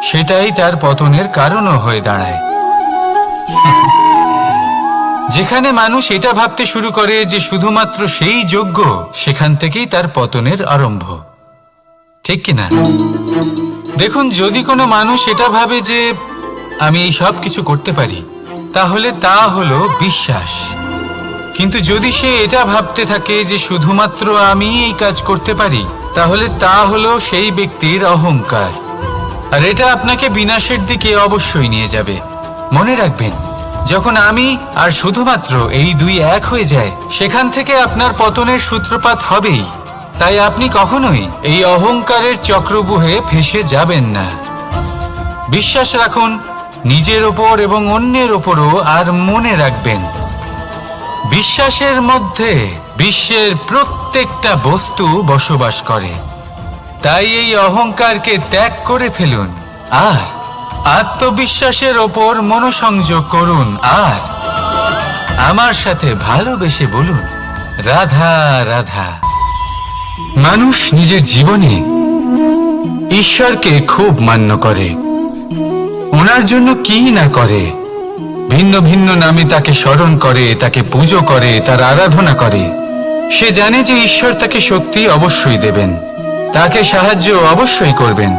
সেটাই তার পতনের কারণও হয়ে দাঁড়ায়। যেখানে মানুষ এটা ভাবতে শুরু করে যে শুধুমাত্র সেই যোগ্য, সেখান থেকেই তার পতনের আরম্ভ। ঠিক কিনা? দেখুন, যদি কোনো মানুষ এটা ভাবে যে আমি এই সব কিছু করতে পারি, তাহলে তা হলো বিশ্বাস। কিন্তু যদি সে এটা ভাবতে থাকে যে শুধুমাত্র আমি এই কাজ করতে পারি, তাহলে তা হলো সেই ব্যক্তির অহংকার। আর এটা আপনাকে বিনাশের দিকে অবশ্যই নিয়ে যাবে। মনে রাখবেন, যখন আমি আর শুধুমাত্র এই দুই এক হয়ে যায়, সেখান থেকে আপনার পতনের সূত্রপাত হবেই। তাই আপনি কখনোই এই অহংকারের চক্রব্যূহে ফেঁসে যাবেন না। বিশ্বাস রাখুন নিজের ওপর এবং অন্যের ওপরও। আর মনে রাখবেন, বিশ্বাসের মধ্যে বিশ্বের প্রত্যেকটা বস্তু বসবাস করে। তাই এই অহংকারকে ত্যাগ করে ফেলুন আর আত্মবিশ্বাসের ওপর মনোসংযোগ করুন। আর আমার সাথে ভালোবেসে বলুন, রাধা রাধা। মানুষ নিজের জীবনে ঈশ্বরকে খুব মান্য করে। ওনার জন্য কি না করে, ভিন্ন ভিন্ন নামে তাকে স্মরণ করে, তাকে পুজো করে, তার আরাধনা করে। সে জানে যে ঈশ্বর তাকে শক্তি অবশ্যই দেবেন, তাকে সাহায্য অবশ্যই করবেন।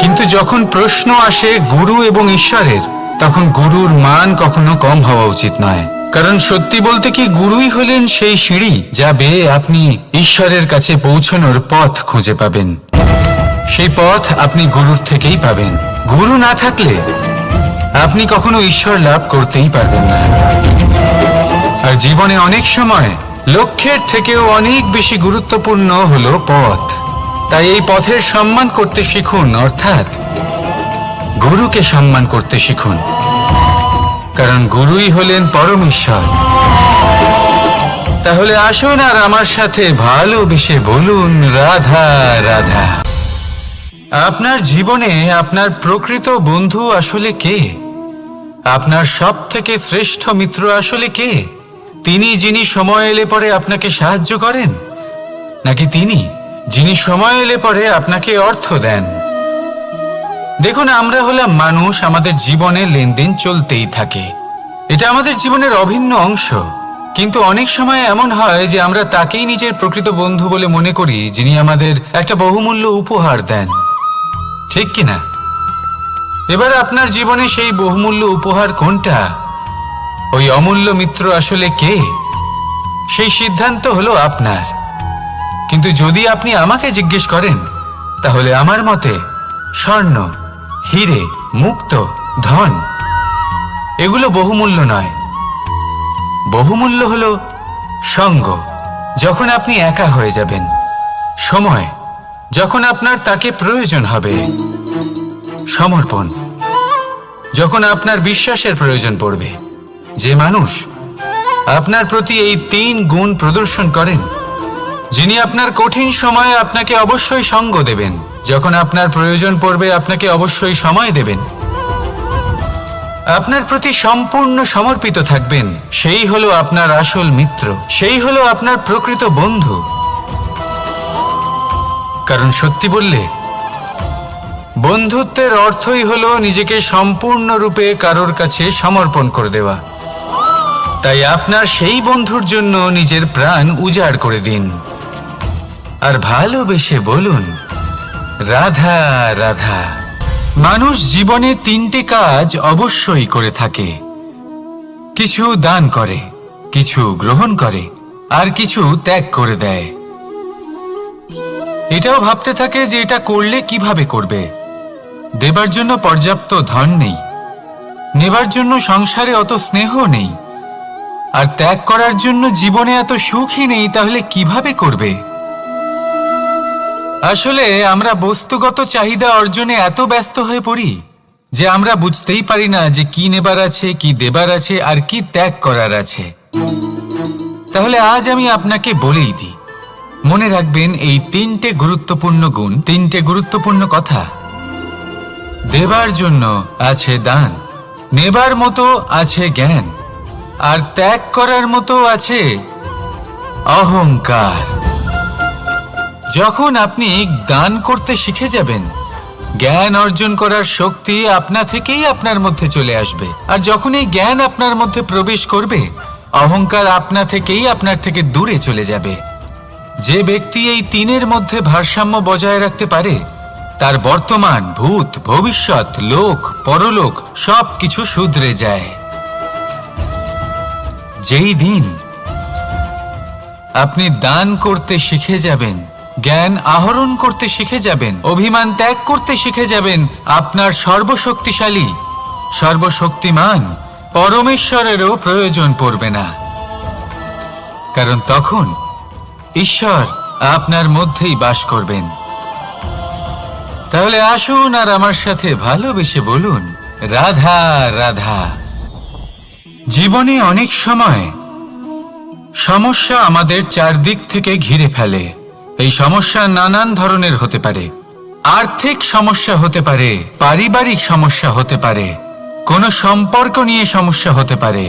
কিন্তু যখন প্রশ্ন আসে গুরু এবং ঈশ্বরের, তখন গুরুর মান কখনো কম হওয়া উচিত নয়। কারণ সত্যি বলতে কি, গুরুই হলেন সেই সিঁড়ি যা বেয়ে আপনি ঈশ্বরের কাছে পৌঁছানোর পথ খুঁজে পাবেন। সেই পথ আপনি গুরুর থেকেই পাবেন। গুরু না থাকলে আপনি কখনো ঈশ্বর লাভ করতেই পারবেন না। আর জীবনে অনেক সময় লক্ষ্যের থেকেও অনেক বেশি গুরুত্বপূর্ণ হলো পথ। তাই এই পথের সম্মান করতে শিখুন, অর্থাৎ গুরুকে সম্মান করতে শিখুন। কারণ গুরুই হলেন পরমেশ্বর। তাহলে আসুন আর আমার সাথে ভালোবেসে বলুন, রাধা রাধা। আপনার জীবনে আপনার প্রকৃত বন্ধু আসলে কে? আপনার সব থেকে শ্রেষ্ঠ মিত্র আসলে কে? তিনি যিনি সময় এলে পরে আপনাকে সাহায্য করেন, নাকি তিনি যিনি সময় এলে পরে আপনাকে অর্থ দেন? দেখুন, আমরা হলাম মানুষ, আমাদের জীবনে লেনদেন চলতেই থাকে। এটা আমাদের জীবনের অভিন্ন অংশ। কিন্তু অনেক সময় এমন হয় যে আমরা তাকেই নিজের প্রকৃত বন্ধু বলে মনে করি, যিনি আমাদের একটা বহুমূল্য উপহার দেন। ঠিক কিনা? এবার আপনার জীবনে সেই বহুমূল্য উপহার কোনটা, ওই অমূল্য মিত্র আসলে কে, সেই সিদ্ধান্ত হলো আপনার। কিন্তু যদি আপনি আমাকে জিজ্ঞেস করেন, তাহলে আমার মতে স্বর্ণ, হিরে, মুক্ত, ধন এগুলো বহুমূল্য নয়। বহুমূল্য হলো সঙ্গ, যখন আপনি একা হয়ে যাবেন, সময়, যখন আপনার তাকে প্রয়োজন হবে, সমর্পণ, যখন আপনার বিশ্বাসের প্রয়োজন পড়বে। যে মানুষ আপনার প্রতি এই 3 গুণ প্রদর্শন করেন, যিনি আপনার কঠিন সময়ে আপনাকে অবশ্যই সঙ্গ দেবেন, যখন আপনার প্রয়োজন পড়বে আপনাকে অবশ্যই সময় দেবেন, আপনার প্রতি সম্পূর্ণ সমর্পিত থাকবেন, সেই হলো আপনার আসল মিত্র, সেই হলো আপনার প্রকৃত বন্ধু। কারণ সত্যি বললে বন্ধুত্বের অর্থই হলো নিজেকে সম্পূর্ণরূপে কারোর কাছে সমর্পণ করে দেওয়া। তাই আপনার সেই বন্ধুর জন্য নিজের প্রাণ উজাড় করে দিন আর ভালোবেসে বলুন, রাধা রাধা। মানুষ জীবনে তিনটে কাজ অবশ্যই করে থাকে, কিছু দান করে, কিছু গ্রহণ করে, আর কিছু ত্যাগ করে দেয়। এটাও ভাবতে থাকে যে এটা করলে কিভাবে করবে। দেবার জন্য পর্যাপ্ত ধন নেই, নেবার জন্য সংসারে অত স্নেহ নেই, আর ত্যাগ করার জন্য জীবনে এত সুখই নেই, তাহলে কিভাবে করবে? আসলে আমরা বস্তুগত চাহিদা অর্জনে এত ব্যস্ত হয়ে পড়ি যে আমরা বুঝতেই পারি না যে কি নেবার আছে, কি দেবার আছে, আর কি ত্যাগ করার আছে। তাহলে আজ আমি আপনাকে বলেই দিই, মনে রাখবেন এই তিনটে গুরুত্বপূর্ণ গুণ, তিনটে গুরুত্বপূর্ণ কথা। দেবার জন্য আছে দান, নেবার মতো আছে জ্ঞান, আর ত্যাগ করার মতো আছে অহংকার। যখন আপনি দান করতে শিখে যাবেন, জ্ঞান অর্জন করার শক্তি আপনা থেকেই আপনার মধ্যে চলে আসবে। আর যখন এই জ্ঞান আপনার মধ্যে প্রবেশ করবে, অহংকার আপনা থেকেই আপনার থেকে দূরে চলে যাবে। যে ব্যক্তি এই তিনের মধ্যে ভারসাম্য বজায় রাখতে পারে, তার বর্তমান, ভূত, ভবিষ্যৎ, লোক, পরলোক সবকিছু শুধরে যায়। যেই দিন আপনি দান করতে শিখে যাবেন, জ্ঞান আহরণ করতে শিখে যাবেন, অভিমান ত্যাগ করতে শিখে যাবেন, আপনার সর্বশক্তিশালী, সর্বশক্তিমান পরমেশ্বরেরও প্রয়োজন পড়বে না। কারণ তখন ঈশ্বর আপনার মধ্যেই বাস করবেন। তাহলে আসুন আর আমার সাথে ভালোবেসে বলুন, রাধা রাধা। জীবনে অনেক সময় সমস্যা আমাদের চারদিক থেকে ঘিরে ফেলে। এই সমস্যা নানান ধরনের হতে পারে। আর্থিক সমস্যা হতে পারে, পারিবারিক সমস্যা হতে পারে, কোনো সম্পর্ক নিয়ে সমস্যা হতে পারে,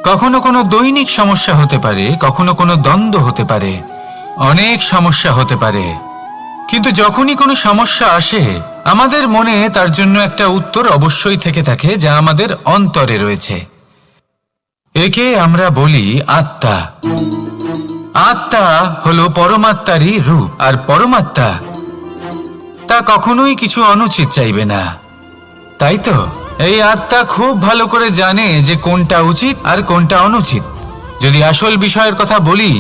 কখনো কোনো দৈনিক সমস্যা হতে পারে, কখনো কোনো দ্বন্দ্ব হতে পারে, অনেক সমস্যা হতে পারে। কিন্তু যখনই কোনো সমস্যা আসে, আমাদের মনে তার জন্য একটা উত্তর অবশ্যই থেকে থাকে, যা আমাদের অন্তরে রয়েছে। একে আমরা বলি আত্মা। আত্মা হলো পরমাত্মারই রূপ, আর পরমাত্মা তা কখনোই কিছু অনুচিত চাইবে না। তাই তো এই আত্মা খুব ভালো করে জানে যে কোনটা উচিত আর কোনটা অনুচিত। যদি আসল বিষয়ের কথা বলি,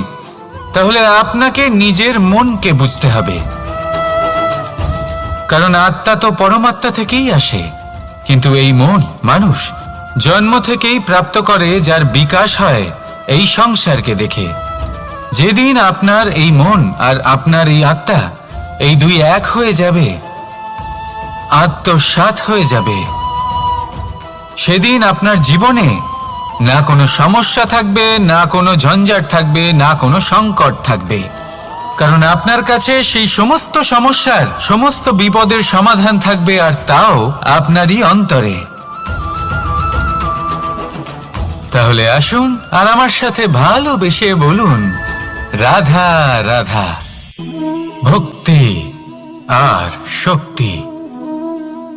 তাহলে আপনাকে নিজের মনকে বুঝতে হবে। কারণ আত্মা তো পরমাত্মা থেকেই আসে, কিন্তু এই মন মানুষ জন্ম থেকেই প্রাপ্ত করে, যার বিকাশ হয় এই সংসারকে দেখে। যেদিন আপনার এই মন আর আপনার এই আত্মা, এই দুই এক হয়ে যাবে, আত্মসাৎ হয়ে যাবে, সেদিন আপনার জীবনে না কোনো সমস্যা থাকবে, না কোনো ঝঞ্ঝাট থাকবে, না কোনো সংকট থাকবে। কারণ আপনার কাছে সেই সমস্ত সমস্যার, সমস্ত বিপদের সমাধান থাকবে, আর তাও আপনারই অন্তরে। তাহলে আসুন আর আমার সাথে ভালোবেসে বলুন, রাধা রাধা। ভক্তি আর শক্তি,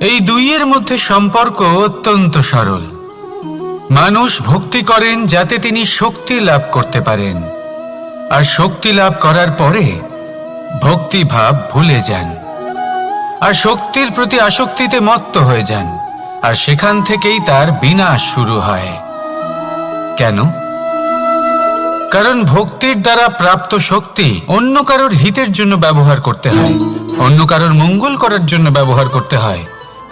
এই দুইয়ের মধ্যে সম্পর্ক অত্যন্ত সরল। মানুষ ভক্তি করেন যাতে তিনি শক্তি লাভ করতে পারেন, আর শক্তি লাভ করার পরে ভক্তিভাব ভুলে যান, আর শক্তির প্রতি আসক্তিতে মত্ত হয়ে যান, আর সেখান থেকেই তার বিনাশ শুরু হয়। কেন? কারণ ভক্তির দ্বারা প্রাপ্ত শক্তি অন্য কারোর হিতের জন্য ব্যবহার করতে হয়, অন্য কারোর মঙ্গল করার জন্য ব্যবহার করতে হয়,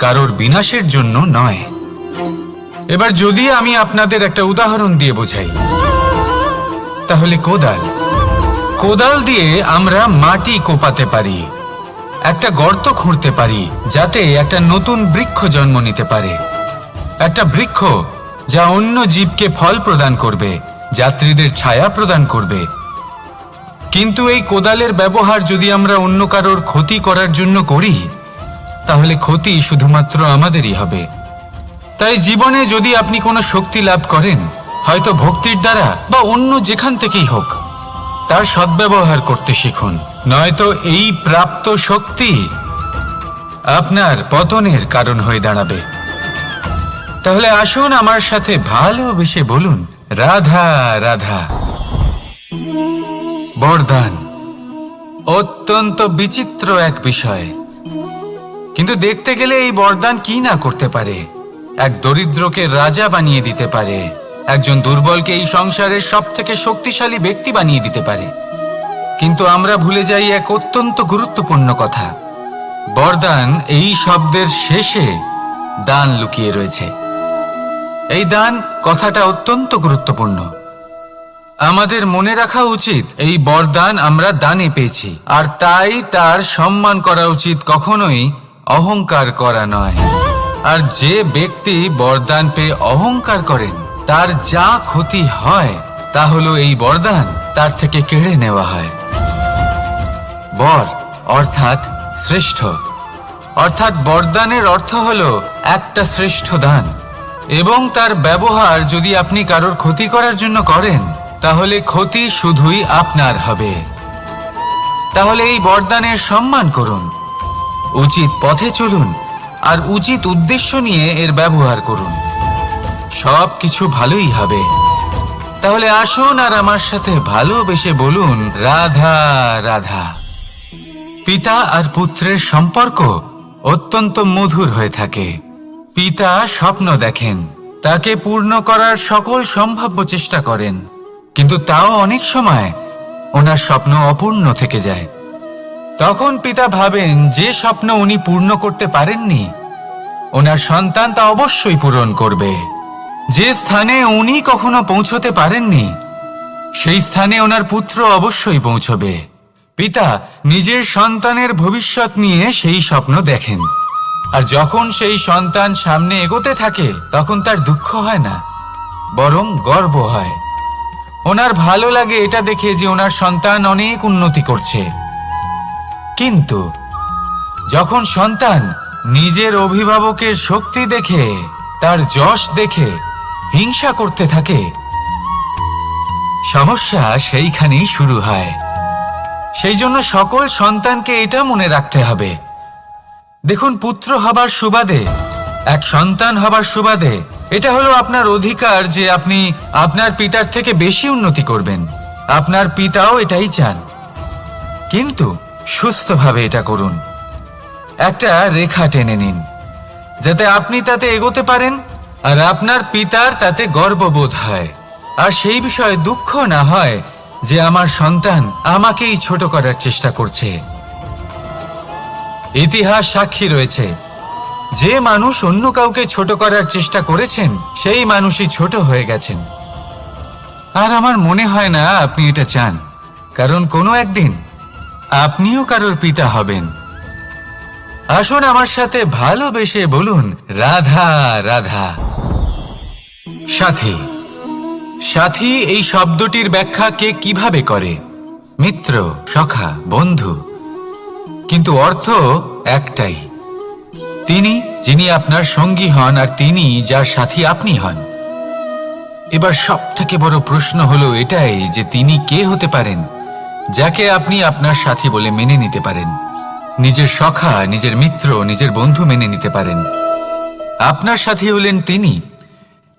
কারোর বিনাশের জন্য নয়। এবার যদি আমি আপনাদের একটা উদাহরণ দিয়ে বোঝাই, তাহলে কোদাল দিয়ে আমরা মাটি কোপাতে পারি, একটা গর্ত খুঁড়তে পারি, যাতে একটা নতুন বৃক্ষ জন্ম নিতে পারে। একটা বৃক্ষ যা অন্য জীবকে ফল প্রদান করবে, যাত্রীদের ছায়া প্রদান করবে। কিন্তু এই কোদালের ব্যবহার যদি আমরা অন্য কারোর ক্ষতি করার জন্য করি, তাহলে ক্ষতি শুধুমাত্র আমাদেরই হবে। তাই জীবনে যদি আপনি কোনো শক্তি লাভ করেন, হয়তো ভক্তির দ্বারা বা অন্য যেখান থেকেই হোক, তার সদ্ব্যবহার করতে শিখুন, নয়তো এই প্রাপ্ত শক্তি আপনার পতনের কারণ হয়ে দাঁড়াবে। তাহলে আসুন আমার সাথে ভালোবেসে বলুন, রাধা রাধা। বরদান অত্যন্ত বিচিত্র এক বিষয়, কিন্তু দেখতে গেলে এই বরদান কি না করতে পারে। এক দরিদ্রকে রাজা বানিয়ে দিতে পারে, একজন দুর্বলকে এই সংসারের সব থেকে শক্তিশালী ব্যক্তি বানিয়ে দিতে পারে। কিন্তু আমরা ভুলে যাই এক অত্যন্ত গুরুত্বপূর্ণ কথা। বরদান এই শব্দের শেষে দান লুকিয়ে রয়েছে। এই দান কথাটা অত্যন্ত গুরুত্বপূর্ণ। আমাদের মনে রাখা উচিত এই বরদান আমরা দানে পেয়েছি, আর তাই তার সম্মান করা উচিত, কখনোই অহংকার করা নয়। আর যে ব্যক্তি বরদান পেয়ে অহংকার করেন তার যা ক্ষতি হয় তা হলো এই বরদান তার থেকে কেড়ে নেওয়া হয়। বর অর্থাৎ শ্রেষ্ঠ, অর্থাৎ বরদানের অর্থ হলো একটা শ্রেষ্ঠ দান, এবং তার ব্যবহার যদি আপনি কারোর ক্ষতি করার জন্য করেন তাহলে ক্ষতি শুধুই আপনার হবে। তাহলে এই বরদানের সম্মান করুন, উচিত পথে চলুন, আর উচিত উদ্দেশ্য নিয়ে এর ব্যবহার করুন, সব কিছু ভালোই হবে। তাহলে আসুন আর আমার সাথে ভালোবেসে বলুন, রাধা রাধা। পিতা আর পুত্রের সম্পর্ক অত্যন্ত মধুর হয়ে থাকে। পিতা স্বপ্ন দেখেন, তাকে পূর্ণ করার সকল সম্ভাব্য চেষ্টা করেন, কিন্তু তাও অনেক সময় ওনার স্বপ্ন অপূর্ণ থেকে যায়। তখন পিতা ভাবেন যে স্বপ্ন উনি পূর্ণ করতে পারেননি ওনার সন্তান তা অবশ্যই পূরণ করবে। যে স্থানে উনি কখনো পৌঁছতে পারেননি সেই স্থানে ওনার পুত্র অবশ্যই পৌঁছবে। পিতা নিজের সন্তানের ভবিষ্যৎ নিয়ে সেই স্বপ্ন দেখেন, আর যখন সেই সন্তান সামনে এগোতে থাকে তখন তার দুঃখ হয় না, বরং গর্ব হয়। ওনার ভালো লাগে এটা দেখে যে ওনার সন্তান অনেক উন্নতি করছে। কিন্তু যখন সন্তান নিজের অভিভাবকের শক্তি দেখে, তার যশ দেখে হিংসা করতে থাকে, সমস্যা সেইখানেই শুরু হয়। সেই জন্য সকল সন্তানকে এটা মনে রাখতে হবে, দেখুন, পুত্র হবার সুবাদে, এক সন্তান হবার সুবাদে এটা হলো আপনার অধিকার যে আপনি আপনার পিতার থেকে বেশি উন্নতি করবেন। আপনার পিতাও এটাই চান, কিন্তু সুস্থভাবে এটা করুন। একটা রেখা টেনে নিন যাতে আপনি তাতে এগোতে পারেন আর আপনার পিতার তাতে গর্ববোধ হয়, আর সেই বিষয়ে দুঃখ না হয় যে আমার সন্তান আমাকেই ছোট করার চেষ্টা করছে। ইতিহাস সাক্ষী রয়েছে, যে মানুষ অন্য কাউকে ছোট করার চেষ্টা করেছেন সেই মানুষই ছোট হয়ে গেছেন। আর আমার মনে হয় না আপনি এটা চান, কারণ কোনো একদিন আপনিও কারোর পিতা হবেন। আসুন আমার সাথে ভালোবেসে বলুন, রাধা রাধা। সাথী। সাথী এই শব্দটির ব্যাখ্যা কে কিভাবে করে? মিত্র, সখা, বন্ধু, কিন্তু অর্থ একটাই, তিনি যিনি আপনার সঙ্গী হন আর তিনি যার সাথী আপনি হন। এবার সব থেকে বড় প্রশ্ন হলো এটাই যে তিনি কে হতে পারেন যাকে আপনি আপনার সাথী বলে মেনে নিতে পারেন, নিজের সখা, নিজের মিত্র, নিজের বন্ধু মেনে নিতে পারেন। আপনার সাথী হলেন তিনি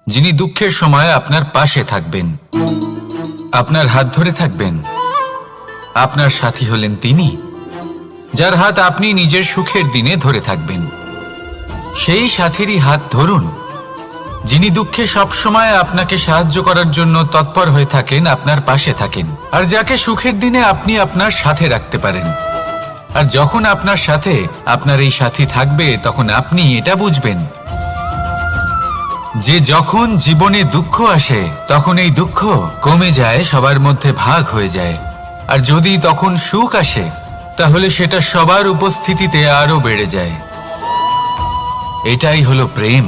যিনি দুঃখের সময় আপনার পাশে থাকবেন, আপনার হাত ধরে থাকবেন। আপনার সাথী হলেন তিনি যার হাত আপনি নিজের সুখের দিনে ধরে থাকবেন। সেই সাথীরই হাত ধরুন যিনি দুঃখে সবসময় আপনাকে সাহায্য করার জন্য তৎপর হয়ে থাকেন, আপনার পাশে থাকেন, আর যাকে সুখের দিনে আপনি আপনার সাথে রাখতে পারেন। আর যখন আপনার সাথে আপনার এই সাথী থাকবে তখন আপনি এটা বুঝবেন যে যখন জীবনে দুঃখ আসে তখন এই দুঃখ কমে যায়, সবার মধ্যে ভাগ হয়ে যায়। আর যদি তখন সুখ আসে তাহলে সেটা সবার উপস্থিতিতে আরো বেড়ে যায়। এটাই হলো প্রেম,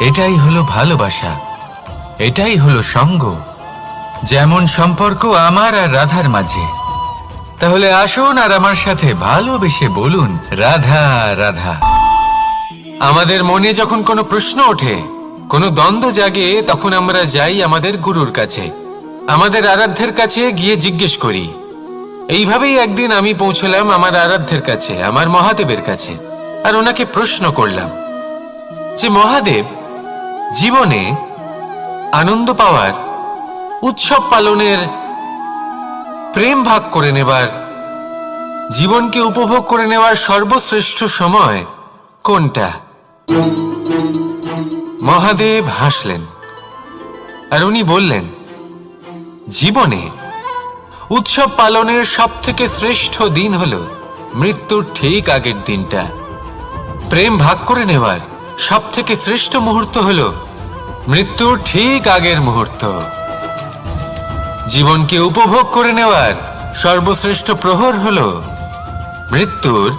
এটাই হলো ভালোবাসা, এটাই হলো সঙ্গ, যেমন সম্পর্ক আমার আর রাধার মাঝে। তাহলে আসুন আর আমার সাথে ভালোবেসে বলুন, রাধা রাধা। আমাদের মনে যখন কোনো প্রশ্ন ওঠে, কোনো দ্বন্দ্ব জাগে, তখন আমরা যাই আমাদের গুরুর কাছে আমাদের আরাধ্যের কাছে গিয়ে জিজ্ঞেস করি। এইভাবেই একদিন আমি পৌঁছলাম আমার আরাধ্যের কাছে, আমার মহাদেবের কাছে, আর ওনাকে প্রশ্ন করলাম যে মহাদেব, জীবনে আনন্দ পাওয়ার, উৎসব পালনের, প্রেম ভাগ করে নেবার, জীবনকে উপভোগ করে নেওয়ার সর্বশ্রেষ্ঠ সময় কোনটা? মহাদেব হাসলেন আর উনি বললেন, জীবনে উৎসব পালনের সব থেকে শ্রেষ্ঠ দিন হল মৃত্যুর ঠিক আগের দিনটা। প্রেম ভাগ করে নেওয়ার সব থেকে শ্রেষ্ঠ মুহূর্ত হল মৃত্যুর ঠিক আগের মুহূর্ত। জীবনকে উপভোগ করে নেওয়ার সর্বশ্রেষ্ঠ প্রহর হল মৃত্যুর